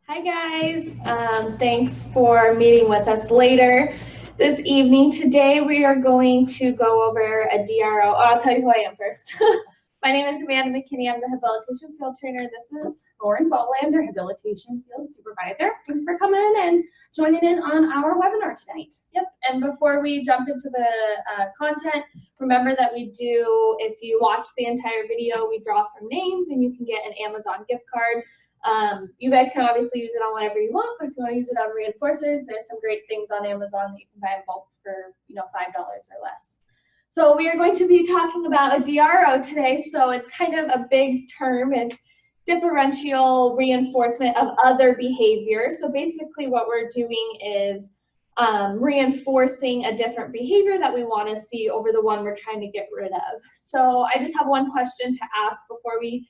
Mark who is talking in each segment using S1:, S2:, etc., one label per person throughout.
S1: Hi guys, thanks for meeting with us later this evening. Today we are going to go over a DRO. Oh, I'll tell you who I am first. My name is Amanda McKinney. I'm the Habilitation Field Trainer. This is
S2: Lauren Boland, our Habilitation Field Supervisor. Thanks for coming in and joining in on our webinar tonight.
S1: Yep, and before we jump into the content, remember that we do, if you watch the entire video, we draw from names and you can get an Amazon gift card. You guys can obviously use it on whatever you want, but if you want to use it on reinforcers, there's some great things on Amazon that you can buy in bulk for, $5 or less. So we are going to be talking about a DRO today. So it's kind of a big term. It's differential reinforcement of other behaviors. So basically what we're doing is reinforcing a different behavior that we want to see over the one we're trying to get rid of. So I just have one question to ask before we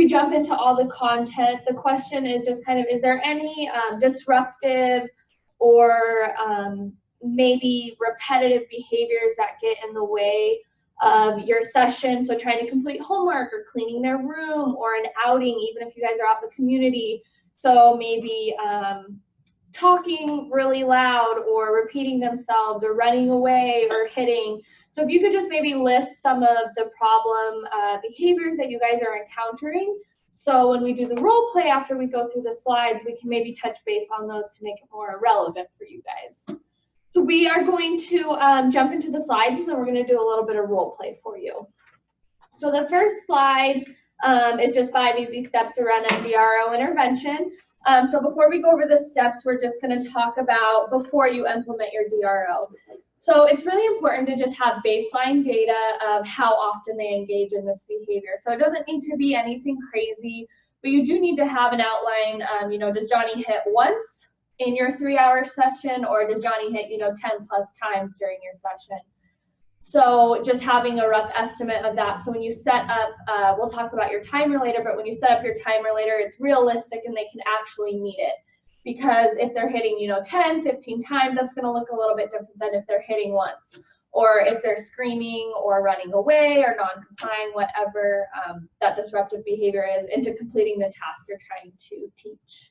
S1: jump into all the content. The question is just kind of, is there any disruptive or maybe repetitive behaviors that get in the way of your session? So trying to complete homework or cleaning their room or an outing, even if you guys are out in the community. So maybe talking really loud or repeating themselves or running away or hitting. So if you could just maybe list some of the problem behaviors that you guys are encountering. So when we do the role play after we go through the slides, we can maybe touch base on those to make it more relevant for you guys. So we are going to jump into the slides and then we're going to do a little bit of role play for you. So the first slide is just 5 easy steps to run a DRO intervention. So before we go over the steps, we're just going to talk about before you implement your DRO. So it's really important to just have baseline data of how often they engage in this behavior. So it doesn't need to be anything crazy, but you do need to have an outline. Does Johnny hit once in your 3-hour session, or does Johnny hit 10 plus times during your session? So just having a rough estimate of that. So when you set up, we'll talk about your timer later, but when you set up your timer later, it's realistic and they can actually meet it. Because if they're hitting, 10, 15 times, that's going to look a little bit different than if they're hitting once. Or if they're screaming or running away or non-complying, whatever that disruptive behavior is, into completing the task you're trying to teach.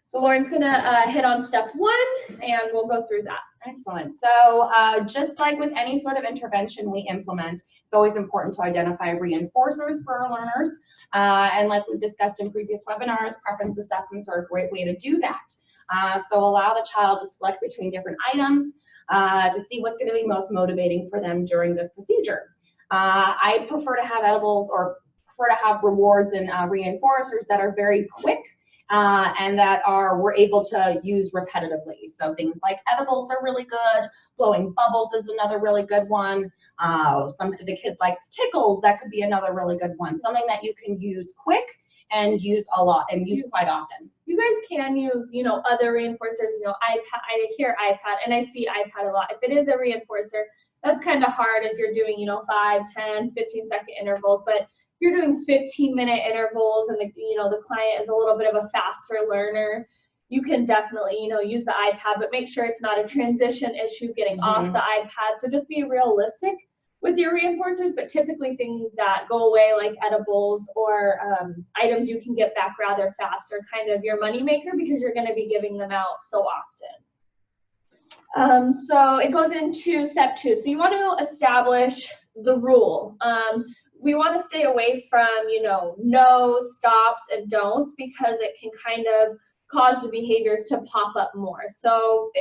S1: So Lauren's going to hit on step 1, and we'll go through that.
S2: Excellent. So just like with any sort of intervention we implement, it's always important to identify reinforcers for our learners. And like we've discussed in previous webinars, preference assessments are a great way to do that. So allow the child to select between different items to see what's going to be most motivating for them during this procedure. I prefer to have edibles or prefer to have rewards and reinforcers that are very quick. And that we're able to use repetitively. So things like edibles are really good. Blowing bubbles is another really good one. The kid likes tickles. That could be another really good one. Something that you can use quick and use a lot and use quite often.
S1: You guys can use, other reinforcers. iPad. I hear iPad and I see iPad a lot. If it is a reinforcer, that's kind of hard if you're doing, 5, 10, 15-second intervals. But you're doing 15-minute intervals and the client is a little bit of a faster learner, you can definitely, use the iPad, but make sure it's not a transition issue getting off the iPad. So just be realistic with your reinforcers, but typically things that go away like edibles or items you can get back rather fast are kind of your moneymaker because you're going to be giving them out so often. So it goes into step 2. So you want to establish the rule. We want to stay away from, no, stops, and don'ts because it can kind of cause the behaviors to pop up more. So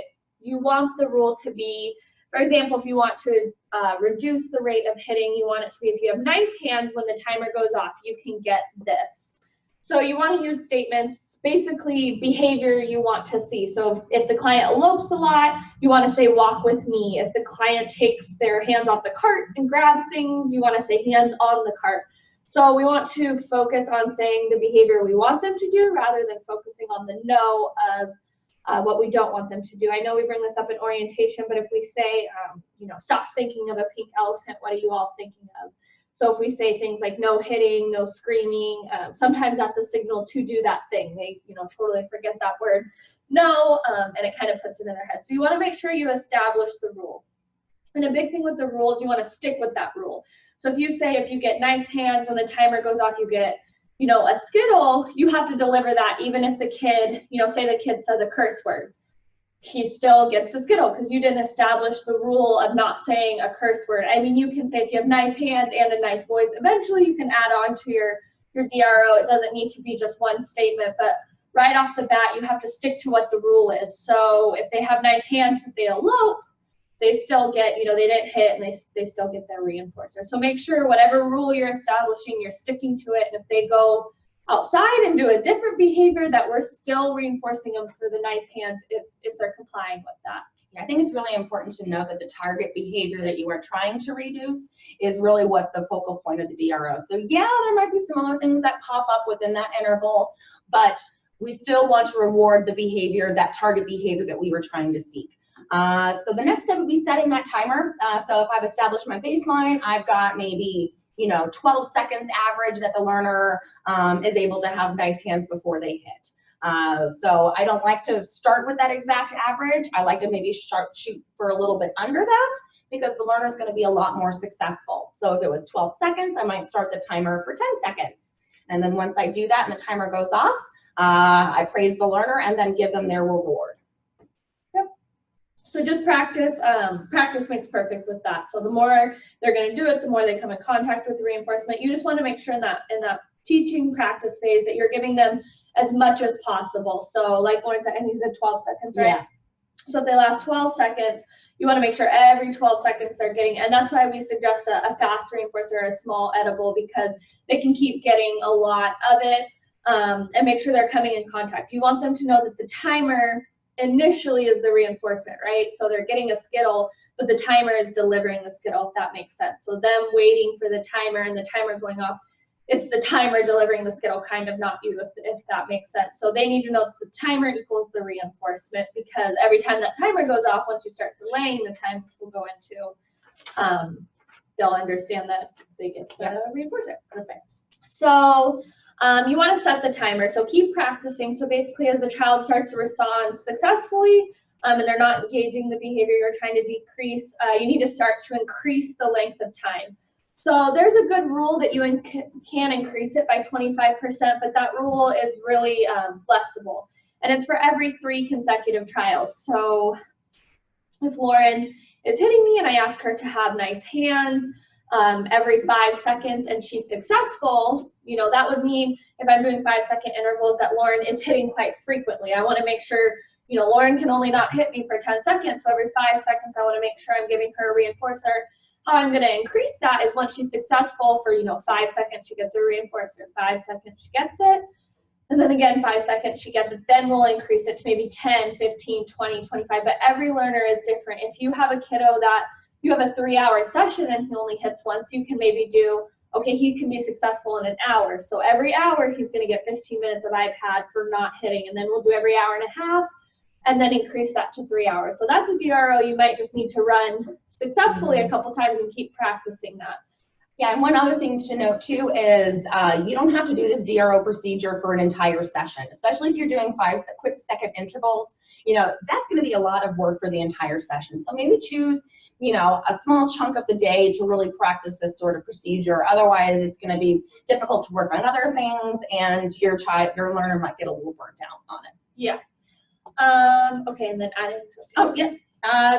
S1: you want the rule to be, for example, if you want to reduce the rate of hitting, you want it to be if you have nice hands when the timer goes off, you can get this. So you want to use statements, basically behavior you want to see. So if the client elopes a lot, you want to say walk with me. If the client takes their hands off the cart and grabs things, you want to say hands on the cart. So we want to focus on saying the behavior we want them to do rather than focusing on the no of what we don't want them to do. I know we bring this up in orientation, but if we say, stop thinking of a pink elephant, what are you all thinking of? So if we say things like no hitting, no screaming, sometimes that's a signal to do that thing. They, totally forget that word no, and it kind of puts it in their head. So you want to make sure you establish the rule. And a big thing with the rules, you want to stick with that rule. So if you say if you get nice hands when the timer goes off, you get you know, a Skittle, you have to deliver that even if the kid, you know, say the kid says a curse word. He still gets the Skittle because you didn't establish the rule of not saying a curse word. I mean, you can say if you have nice hands and a nice voice, eventually you can add on to your DRO. It doesn't need to be just one statement, but right off the bat, you have to stick to what the rule is. So if they have nice hands but they elope, they still get, you know, they didn't hit and they still get their reinforcer. So make sure whatever rule you're establishing, you're sticking to it. And if they go outside and do a different behavior, that we're still reinforcing them for the nice hands if they're complying with that.
S2: Yeah, I think it's really important to know that the target behavior that you are trying to reduce is really what's the focal point of the DRO. So yeah, there might be some other things that pop up within that interval, but we still want to reward the behavior, that target behavior that we were trying to seek. So the next step would be setting that timer. So if I've established my baseline, I've got maybe, you know, 12 seconds average that the learner is able to have nice hands before they hit. So I don't like to start with that exact average. I like to maybe shoot for a little bit under that because the learner is going to be a lot more successful. So if it was 12 seconds, I might start the timer for 10 seconds. And then once I do that and the timer goes off, I praise the learner and then give them their reward.
S1: Yep. So just practice. Practice makes perfect with that. So the more they're going to do it, the more they come in contact with the reinforcement. You just want to make sure in that teaching practice phase that you're giving them as much as possible. So like Lauren said, and you said 12 seconds, right? Yeah. So if they last 12 seconds, you want to make sure every 12 seconds they're getting, and that's why we suggest a fast reinforcer or a small edible, because they can keep getting a lot of it, and make sure they're coming in contact. You want them to know that the timer initially is the reinforcement, right? So they're getting a Skittle, but the timer is delivering the Skittle, if that makes sense. So them waiting for the timer and the timer going off, it's the timer delivering the Skittle, kind of, not you, if that makes sense. So they need to know that the timer equals the reinforcement, because every time that timer goes off, once you start delaying the time, which we'll go into, they'll understand that they get the reinforcer. Perfect. So you want to set the timer. So keep practicing. So basically, as the child starts to respond successfully, and they're not engaging the behavior you're trying to decrease, you need to start to increase the length of time. So there's a good rule that you can increase it by 25%, but that rule is really flexible. And it's for every 3 consecutive trials. So if Lauren is hitting me and I ask her to have nice hands every 5 seconds and she's successful, you know, that would mean if I'm doing 5-second intervals that Lauren is hitting quite frequently. I want to make sure, you know, Lauren can only not hit me for 10 seconds. So every 5 seconds, I want to make sure I'm giving her a reinforcer. How I'm going to increase that is once she's successful for, you know, 5 seconds, she gets a reinforcer, 5 seconds, she gets it. And then again, 5 seconds, she gets it. Then we'll increase it to maybe 10, 15, 20, 25. But every learner is different. If you have a kiddo that you have a 3-hour session and he only hits once, you can maybe do, okay, he can be successful in an hour. So every hour, he's going to get 15 minutes of iPad for not hitting. And then we'll do every hour and a half and then increase that to 3 hours. So that's a DRO you might just need to run successfully a couple times and keep practicing that.
S2: Yeah, and one other thing to note too is you don't have to do this DRO procedure for an entire session, especially if you're doing 5 quick second intervals. You know, that's going to be a lot of work for the entire session. So maybe choose, you know, a small chunk of the day to really practice this sort of procedure. Otherwise, it's going to be difficult to work on other things, and your learner might get a little burnt out on it.
S1: Yeah. Okay, and then adding.
S2: Oh, yeah.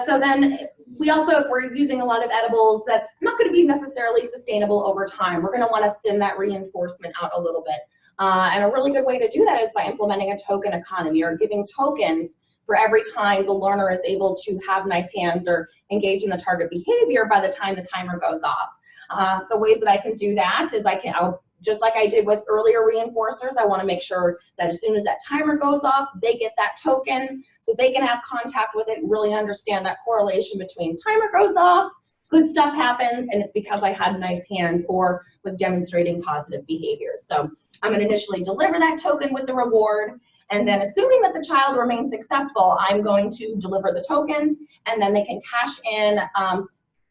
S2: So then we also, if we're using a lot of edibles, that's not going to be necessarily sustainable over time. We're going to want to thin that reinforcement out a little bit. And a really good way to do that is by implementing a token economy, or giving tokens for every time the learner is able to have nice hands or engage in the target behavior by the time the timer goes off. So ways that I can do that is I'll just like I did with earlier reinforcers, I want to make sure that as soon as that timer goes off, they get that token so they can have contact with it, really understand that correlation between timer goes off, good stuff happens, and it's because I had nice hands or was demonstrating positive behaviors. So I'm going to initially deliver that token with the reward, and then assuming that the child remains successful, I'm going to deliver the tokens, and then they can cash in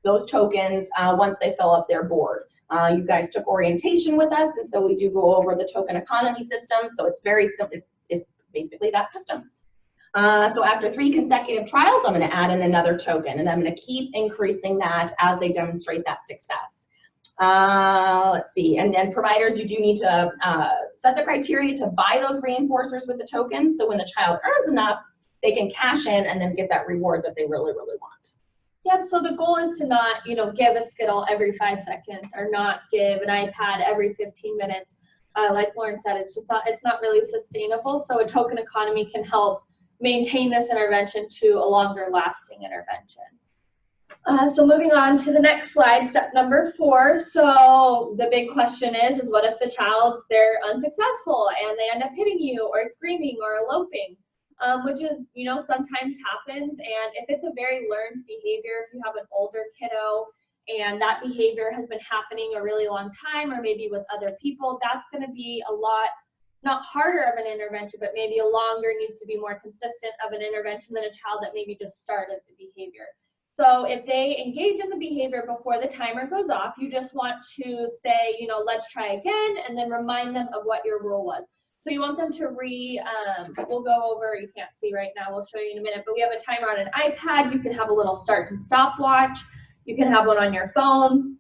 S2: those tokens once they fill up their board. You guys took orientation with us, and so we do go over the token economy system. So it's very simple. It's basically that system. So after 3 consecutive trials, I'm going to add in another token, and I'm going to keep increasing that as they demonstrate that success. Let's see. And then providers, you do need to set the criteria to buy those reinforcers with the tokens, so when the child earns enough, they can cash in and then get that reward that they really, really want.
S1: Yep, so the goal is to not, give a Skittle every 5 seconds or not give an iPad every 15 minutes. Like Lauren said, it's not really sustainable. So a token economy can help maintain this intervention to a longer lasting intervention. So moving on to the next slide, step number 4. So the big question is what if the they're unsuccessful and they end up hitting you or screaming or eloping? Which is, sometimes happens. And if it's a very learned behavior, if you have an older kiddo and that behavior has been happening a really long time, or maybe with other people, that's going to be a lot, not harder of an intervention, but maybe a longer, needs to be more consistent of an intervention than a child that maybe just started the behavior. So if they engage in the behavior before the timer goes off, you just want to say, let's try again, and then remind them of what your rule was. So you want them to we'll go over, you can't see right now, we'll show you in a minute, but we have a timer on an iPad. You can have a little start and stop watch. You can have one on your phone.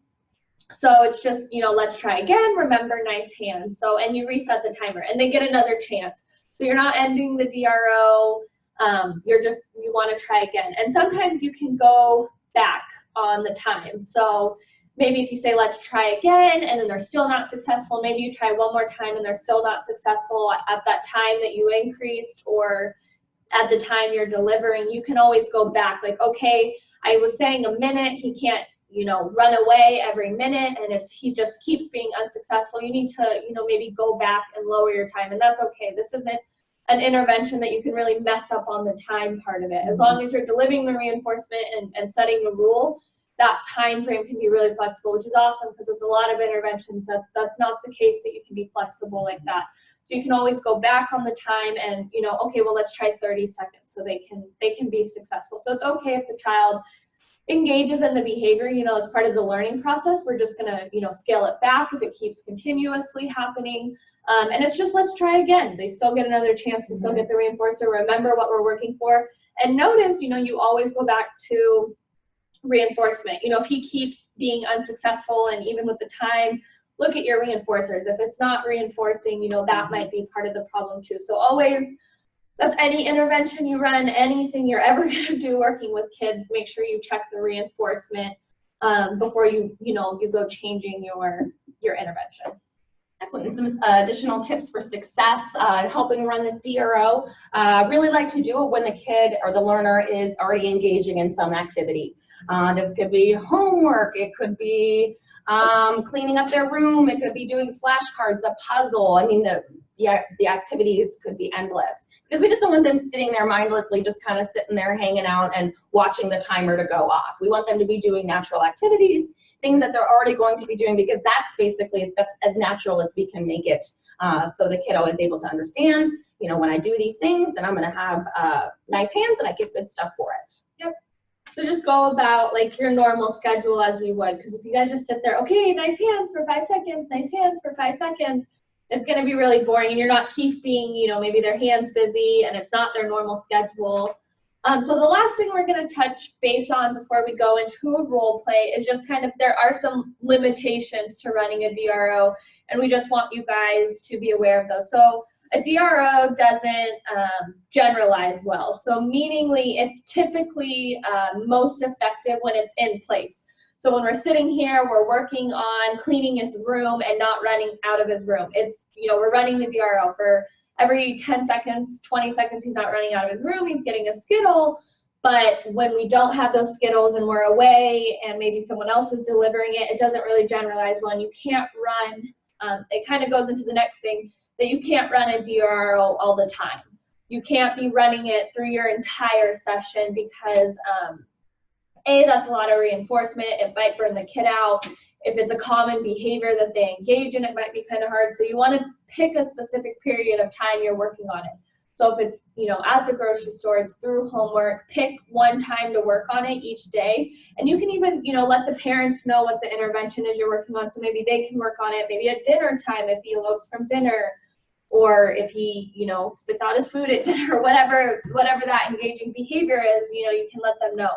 S1: So it's just, let's try again, remember, nice hands. So, and you reset the timer and they get another chance. So you're not ending the DRO, you want to try again. And sometimes you can go back on the time. So maybe if you say, let's try again, and then they're still not successful, maybe you try one more time and they're still not successful at that time that you increased or at the time you're delivering, you can always go back. Like, okay, I was saying a minute, he can't, run away every minute, and he just keeps being unsuccessful. You need to, maybe go back and lower your time, and that's okay. This isn't an intervention that you can really mess up on the time part of it. As long as you're delivering the reinforcement and setting the rule, that time frame can be really flexible, which is awesome, because with a lot of interventions, that's not the case, that you can be flexible like that. So you can always go back on the time and, okay, well, let's try 30 seconds so they can be successful. So it's okay if the child engages in the behavior, it's part of the learning process. We're just gonna, scale it back if it keeps continuously happening. And it's just, let's try again. They still get another chance to still get the reinforcer, remember what we're working for. And notice, you always go back to reinforcement. If he keeps being unsuccessful, and even with the time, look at your reinforcers. If it's not reinforcing, that might be part of the problem too. So always, that's any intervention you run, anything you're ever going to do working with kids, make sure you check the reinforcement before you go changing your intervention.
S2: Excellent. And some additional tips for success helping run this DRO. Really like to do it when the kid or the learner is already engaging in some activity. This could be homework, it could be cleaning up their room, it could be doing flashcards, a puzzle. I mean, the activities could be endless, because we just don't want them sitting there mindlessly, just kind of sitting there hanging out and watching the timer to go off. We want them to be doing natural activities, things that they're already going to be doing, because that's as natural as we can make it. So the kiddo is able to understand, when I do these things, then I'm going to have nice hands and I get good stuff for it.
S1: Yep. So just go about like your normal schedule as you would, because if you guys just sit there, okay, nice hands for 5 seconds, nice hands for 5 seconds, it's going to be really boring, and you're not keeping, maybe their hands busy, and it's not their normal schedule. So the last thing we're going to touch base on before we go into a role play is just kind of, there are some limitations to running a DRO, and we just want you guys to be aware of those. So a DRO doesn't generalize well. So meaningly, it's typically most effective when it's in place. So when we're sitting here, we're working on cleaning his room and not running out of his room. It's, we're running the DRO for every 10 seconds, 20 seconds, he's not running out of his room, he's getting a Skittle. But when we don't have those Skittles and we're away and maybe someone else is delivering it, it doesn't really generalize well. And you can't run, it kind of goes into the next thing, that you can't run a DRO all the time. You can't be running it through your entire session, because that's a lot of reinforcement. It might burn the kid out. If it's a common behavior that they engage in, it might be kind of hard. So you want to pick a specific period of time you're working on it. So if it's, at the grocery store, it's through homework, pick one time to work on it each day. And you can even, let the parents know what the intervention is you're working on. So maybe they can work on it, maybe at dinner time if he elopes from dinner, or if he, spits out his food at dinner, whatever that engaging behavior is, you can let them know.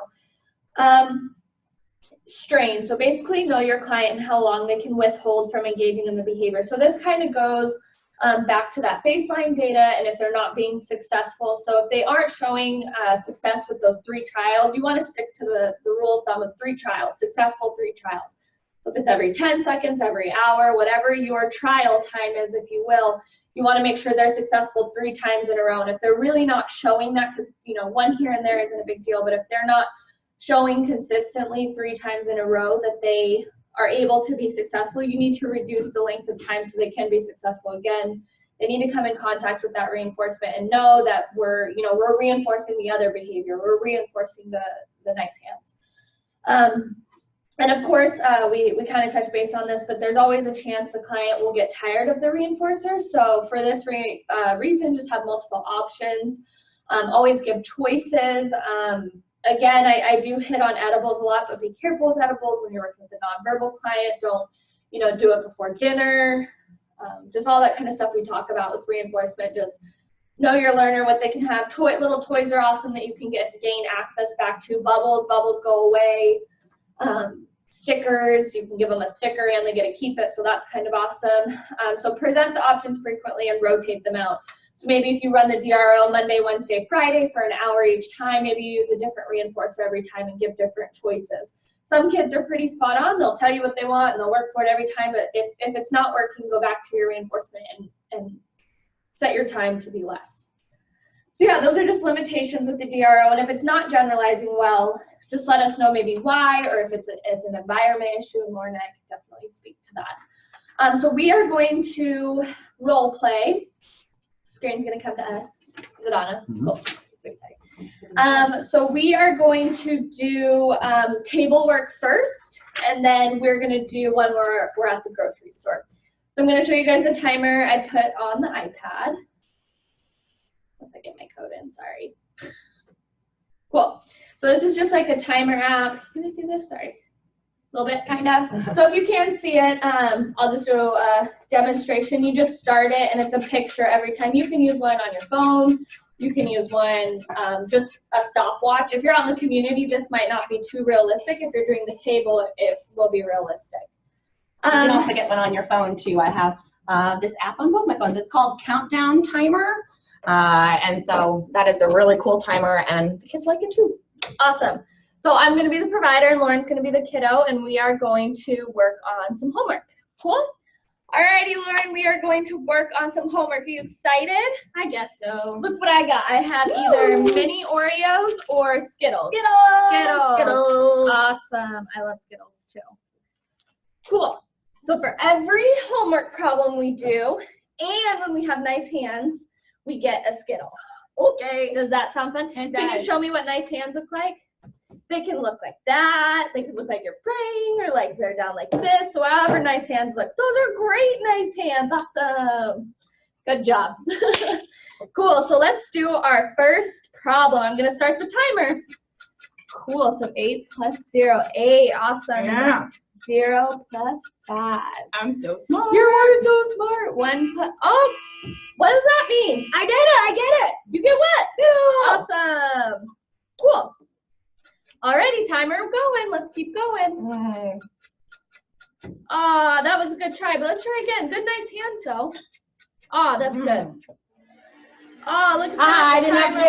S1: Strain. So basically know your client and how long they can withhold from engaging in the behavior. So this kind of goes back to that baseline data, and if they're not being successful. So if they aren't showing success with those 3 trials, you want to stick to the rule of thumb of 3 trials, successful 3 trials. So if it's every 10 seconds, every hour, whatever your trial time is, if you will, you want to make sure they're successful 3 times in a row. And if they're really not showing that, because, you know, 1 here and there isn't a big deal, but if they're not showing consistently 3 times in a row that they are able to be successful, you need to reduce the length of time so they can be successful again. They need to come in contact with that reinforcement and know that we're reinforcing the other behavior. We're reinforcing the nice hands. And of course, we kind of touched base on this, but there's always a chance the client will get tired of the reinforcer. So for this reason, just have multiple options. Always give choices. Again, I do hit on edibles a lot, but be careful with edibles when you're working with a nonverbal client. Don't, you know, do it before dinner. Just all that kind of stuff we talk about with reinforcement. Just know your learner, what they can have. Little toys are awesome that you can gain access back to. Bubbles go away. Stickers, you can give them a sticker and they get to keep it, so that's kind of awesome. So present the options frequently and rotate them out. So maybe if you run the DRO Monday, Wednesday, Friday for an hour each time, maybe you use a different reinforcer every time and give different choices. Some kids are pretty spot on. They'll tell you what they want and they'll work for it every time, but if it's not working, go back to your reinforcement and set your time to be less. So yeah, those are just limitations with the DRO, and if it's not generalizing well, just let us know maybe why, or if it's an environment issue, and Lauren and I can definitely speak to that. So we are going to role play. Screen's gonna come to us. Is it on us? Cool. So exciting. So we are going to do table work first, and then we're gonna do one where we're at the grocery store. So I'm gonna show you guys the timer I put on the iPad. Once I get my code in, sorry. Cool. So this is just like a timer app. Can you see this? Sorry. A little bit, kind of. So if you can't see it, I'll just do a demonstration. You just start it, and it's a picture every time. You can use one on your phone. You can use one, just a stopwatch. If you're out in the community, this might not be too realistic. If you're doing the table, it will be realistic.
S2: You can also get one on your phone, too. I have this app on both my phones. It's called Countdown Timer. And so that is a really cool timer, and the kids like it, too.
S1: Awesome. So I'm going to be the provider, and Lauren's going to be the kiddo, and we are going to work on some homework. Cool? Alrighty, Lauren, we are going to work on some homework. Are you excited?
S2: I guess so.
S1: Look what I got. I have either mini Oreos or Skittles.
S2: Skittles!
S1: Skittles. Awesome. I love Skittles, too. Cool. So for every homework problem we do, and when we have nice hands, we get a Skittle. Okay. Does that sound fun? Can you show me what nice hands look like? They can look like that. They can look like you're praying, or like they're down like this. So however nice hands look. Those are great nice hands. Awesome. Good job. Cool. So let's do our first problem. I'm going to start the timer. Cool. So 8 plus 0. 8. Awesome.
S2: Yeah.
S1: 0 plus 5.
S2: I'm so smart.
S1: You're so smart. 1 plus, oh, what does that mean?
S2: I did it. I get it.
S1: You get what?
S2: Skittles.
S1: Awesome. Cool. Alrighty, timer going. Let's keep going. That was a good try, but let's try again. Good, nice hands, though. That's good. Look at that.
S2: I didn't have to do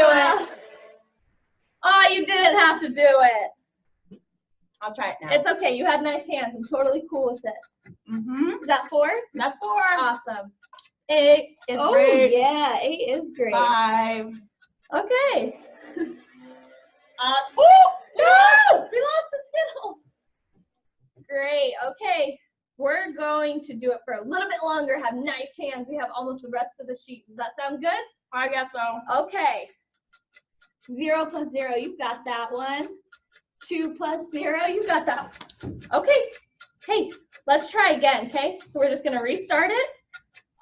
S2: it.
S1: You didn't have to do it.
S2: I'll try it now.
S1: It's okay. You had nice hands. I'm totally cool with it. Is that 4?
S2: That's 4.
S1: Awesome.
S2: 8 is great.
S1: Yeah, 8 is great.
S2: 5.
S1: Okay.
S2: No!
S1: We lost a Skittle. Great. Okay. We're going to do it for a little bit longer. Have nice hands. We have almost the rest of the sheet. Does that sound good?
S2: I guess so.
S1: Okay. 0 plus 0. You've got that one. 2 plus 0. You got that one. Okay. Hey, let's try again, okay? So we're just going to restart it.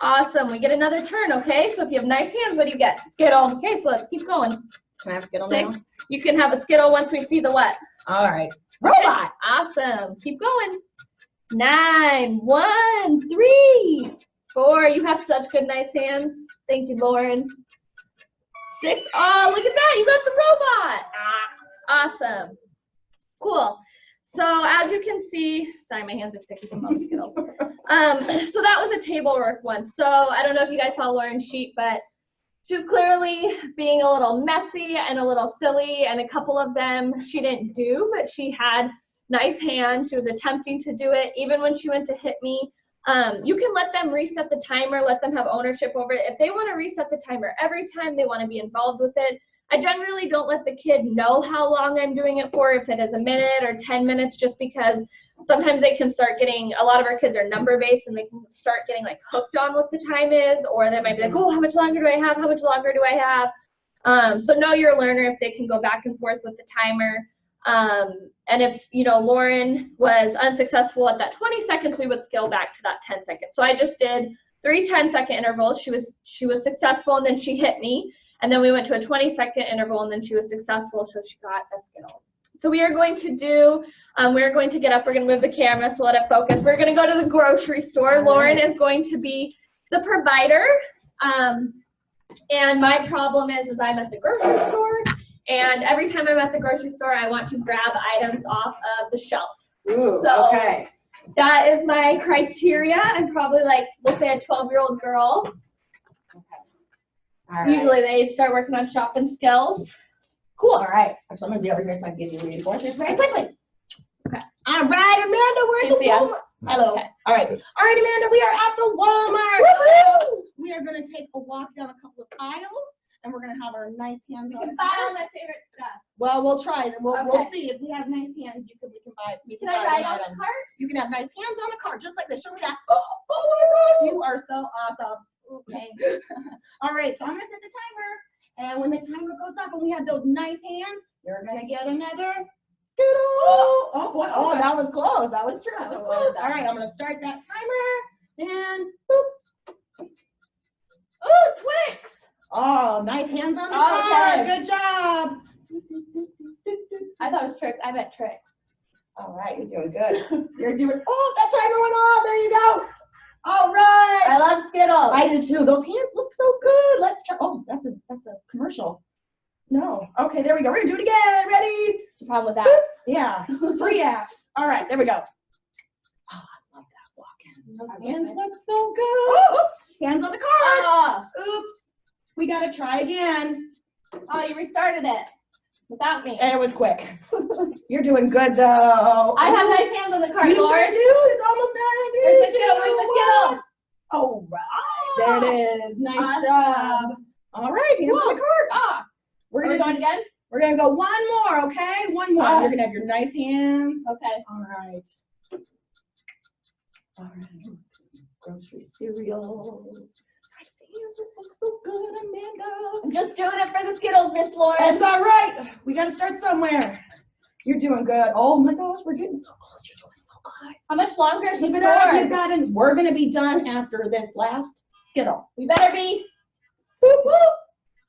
S1: Awesome. We get another turn, okay? So if you have nice hands, what do you get?
S2: Skittle.
S1: Okay, so let's keep going.
S2: Can I have Skittle
S1: 6.
S2: now?
S1: You can have a Skittle once we see the what?
S2: All right. Robot.
S1: Awesome. Keep going. 9, 1, 3, 4. You have such good, nice hands. Thank you, Lauren. 6. Oh, look at that. You got the robot. Awesome. Cool. So as you can see, sorry, my hands are sticky from all the Skittles. So that was a table work one. So I don't know if you guys saw Lauren's sheet, but she was clearly being a little messy and a little silly, and a couple of them she didn't do, but she had nice hands. She was attempting to do it. Even when she went to hit me, you can let them reset the timer, let them have ownership over it. If they want to reset the timer every time, they want to be involved with it. I generally don't let the kid know how long I'm doing it for, if it is a minute or 10 minutes, just because sometimes they can start getting, a lot of our kids are number based and they can start getting like hooked on what the time is, or they might be like, oh, how much longer do I have? How much longer do I have? So know your learner if they can go back and forth with the timer. And if, you know, Lauren was unsuccessful at that 20 seconds, we would scale back to that 10 seconds. So I just did 3 10-second intervals. She was successful, and then she hit me. And then we went to a 20-second interval, and then she was successful, so she got a Skittle. So we are going to do, we're going to get up, we're going to move the camera, so let it focus. We're going to go to the grocery store. Lauren is going to be the provider. And my problem is I'm at the grocery store, and every time I'm at the grocery store, I want to grab items off of the shelf.
S2: Ooh,
S1: so
S2: okay.
S1: That is my criteria. I'm probably like, we'll say a 12-year-old girl.
S2: All right.
S1: Usually they start working on shopping skills. Cool.
S2: All right. So I'm going to be over here so I can give you the groceries very quickly.
S1: Okay.
S2: All right, Amanda, we're at the Walmart. Hello.
S1: Okay.
S2: All right. All right, Amanda, we are at the Walmart.
S3: Woo-hoo! We are going to take a walk down a couple of aisles, and we're going to have our nice hands on.
S1: You can buy all my favorite stuff.
S3: Well, we'll try it. We'll
S1: Okay.
S3: see if we have nice hands. We can buy.
S1: Can I ride on the cart?
S3: You can have nice hands on the cart, just like this. Show me that. Oh my gosh, you are so awesome. Okay. All right, so I'm gonna set the timer, and when the timer goes up and we have those nice hands, you're gonna get another Skittle. Oh boy! Oh, that was close. That was true. That was close. All right, I'm gonna start that timer, and boop. Oh, Twix! Oh, nice hands on the cart. Good job.
S1: I thought it was tricks. I meant tricks.
S3: All right, you're doing good. You're doing. Oh, that timer went off. There you go. All right.
S1: I love Skittles.
S3: I do too. Those hands look so good. Let's try. Oh, that's a commercial. No. Okay, there we go. We're gonna do it again. Ready?
S1: What's the problem with that?
S3: Oops. Yeah. Free apps. All right, there we go. Oh, I love that walking. Those hands look so good. Oh, hands on the card.
S1: Oh,
S3: Oops. We gotta try again.
S1: oh, you restarted it without me.
S3: And it was quick. You're doing good though.
S1: I have nice hands on the cart,
S3: You sure
S1: Lauren.
S3: do. It's almost done.
S1: Where's the Skittle? Where's the Skittle?
S3: All right. There it is. Nice
S1: Awesome.
S3: job. All right. Hands on the cart.
S1: Ah,
S3: We're
S1: are we
S3: gonna
S1: going again?
S3: We're gonna go one more, okay? One more. You're gonna have your nice hands.
S1: Okay.
S3: All right. All right. Grocery cereals. Nice hands. This looks so good, Amanda.
S1: I'm just doing it for the Skittles, Miss Lauren.
S3: That's all right. We gotta start somewhere. You're doing good. Oh my gosh, we're getting so close. You're doing so good.
S1: How much longer is the
S3: Keep it up. You
S1: store?
S3: got it. We're gonna be done after this last Skittle.
S1: We better be.
S3: Whoop, whoop.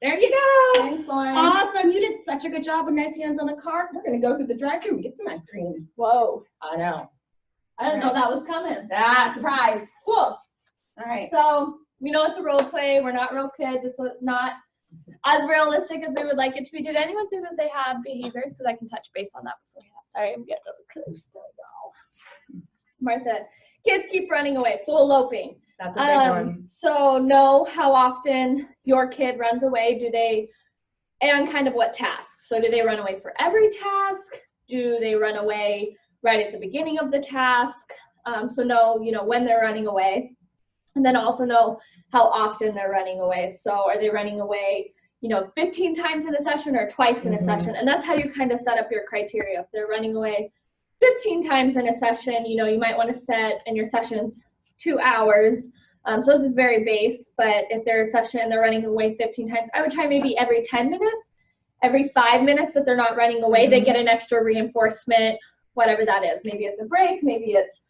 S3: There you go.
S1: Thanks, Lauren.
S3: Awesome. You did such a good job with nice hands on the cart. We're going to go through the drive-thru and get some ice cream.
S1: Whoa.
S3: I know.
S1: I didn't know that was coming.
S3: Ah, surprise.
S1: Cool.
S3: All right.
S1: So we know it's a role play. We're not real kids. It's not as realistic as we would like it to be. Did anyone say that they have behaviors? Because I can touch base on that before we have. Sorry, I'm getting a little close. There we go. Martha, kids keep running away. So eloping.
S3: That's a big one.
S1: So know how often your kid runs away. Do they, and kind of what tasks. So do they run away for every task? Do they run away right at the beginning of the task? So know, when they're running away. And then also know how often they're running away. So are they running away, 15 times in a session or twice in a session? And that's how you kind of set up your criteria. If they're running away 15 times in a session, you might want to set in your sessions 2 hours. So this is very base, but if they're a session and they're running away 15 times, I would try maybe every 10 minutes, every 5 minutes that they're not running away, they get an extra reinforcement, whatever that is. Maybe it's a break, maybe it's,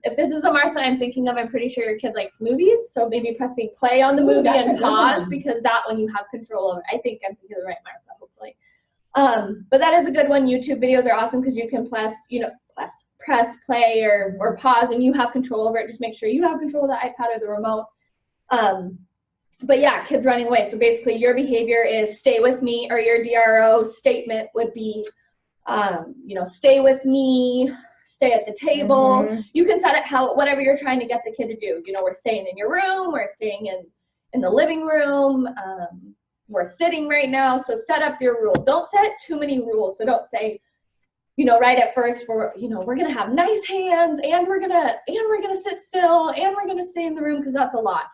S1: if this is the Martha I'm thinking of, I'm pretty sure your kid likes movies, so maybe pressing play on the movie and pause, because that one you have control over. I think I'm thinking of the right Martha, hopefully. But that is a good one. YouTube videos are awesome because you can press play or pause, and you have control over it. Just make sure you have control of the iPad or the remote. But yeah, kids running away. So basically your behavior is stay with me, or your DRO statement would be you know, stay with me, stay at the table.
S2: Mhm.
S1: You can set it whatever you're trying to get the kid to do. You know, we're staying in your room, we're staying in the living room, we're sitting right now. So set up your rule. Don't set too many rules. So don't say, you know, right at first we're gonna have nice hands, and we're gonna sit still, and we're gonna stay in the room, because that's a lot.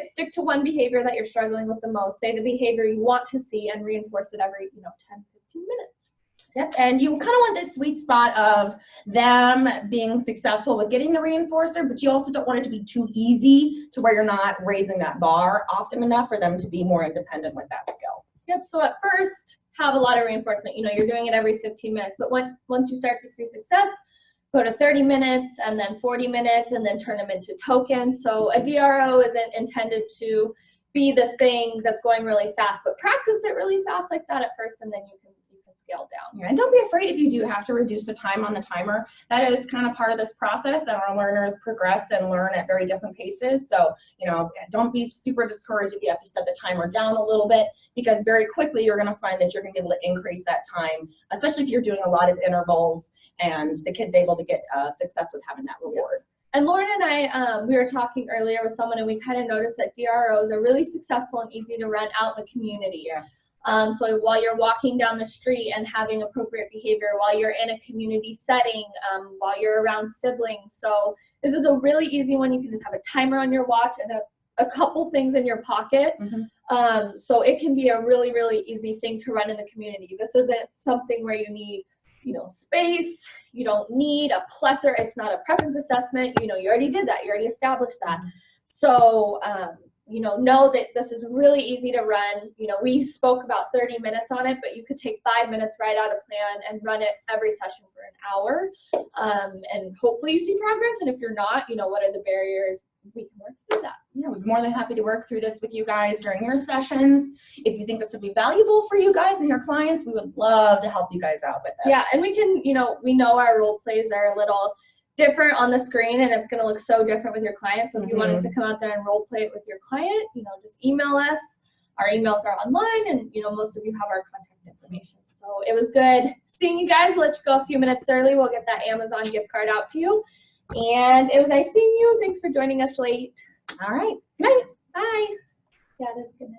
S1: Stick to one behavior that you're struggling with the most. Say the behavior you want to see and reinforce it every 10, 15 minutes.
S2: Yep, and you kind of want this sweet spot of them being successful with getting the reinforcer, but you also don't want it to be too easy to where you're not raising that bar often enough for them to be more independent with that skill.
S1: Yep, so at first, have a lot of reinforcement. You know, you're doing it every 15 minutes, but once you start to see success, go to 30 minutes and then 40 minutes and then turn them into tokens. So a DRO isn't intended to be this thing that's going really fast, but practice it really fast like that at first, and then you can scale down.
S2: Yeah, and don't be afraid if you do have to reduce the time on the timer. That is kind of part of this process, that our learners progress and learn at very different paces. So, you know, don't be super discouraged if you have to set the timer down a little bit, because very quickly you're going to find that you're going to be able to increase that time, especially if you're doing a lot of intervals and the kid's able to get success with having that reward.
S1: And Lauren and I, we were talking earlier with someone, and we kind of noticed that DROs are really successful and easy to run out in the community.
S2: Yes.
S1: So while you're walking down the street and having appropriate behavior, while you're in a community setting, while you're around siblings. So this is a really easy one. You can just have a timer on your watch and a couple things in your pocket.
S2: Mm-hmm.
S1: So it can be a really, really easy thing to run in the community. This isn't something where you need, space. You don't need a plethora. It's not a preference assessment. You already did that. You already established that. So, know that this is really easy to run. We spoke about 30 minutes on it, but you could take 5 minutes, write out a plan, and run it every session for an hour. And hopefully you see progress. And if you're not, what are the barriers? We can work through that.
S2: Yeah, we'd be more than happy to work through this with you guys during your sessions. If you think this would be valuable for you guys and your clients, we would love to help you guys out with this.
S1: Yeah, and we can, we know our role plays are a little different on the screen, and it's going to look so different with your client. So if you want us to come out there and role play it with your client, just email us. Our emails are online, and most of you have our contact information. So it was good seeing you guys. We'll let you go a few minutes early. We'll get that Amazon gift card out to you. And it was nice seeing you. Thanks for joining us late.
S2: All right. Good night.
S1: Bye. Yeah, it is good night.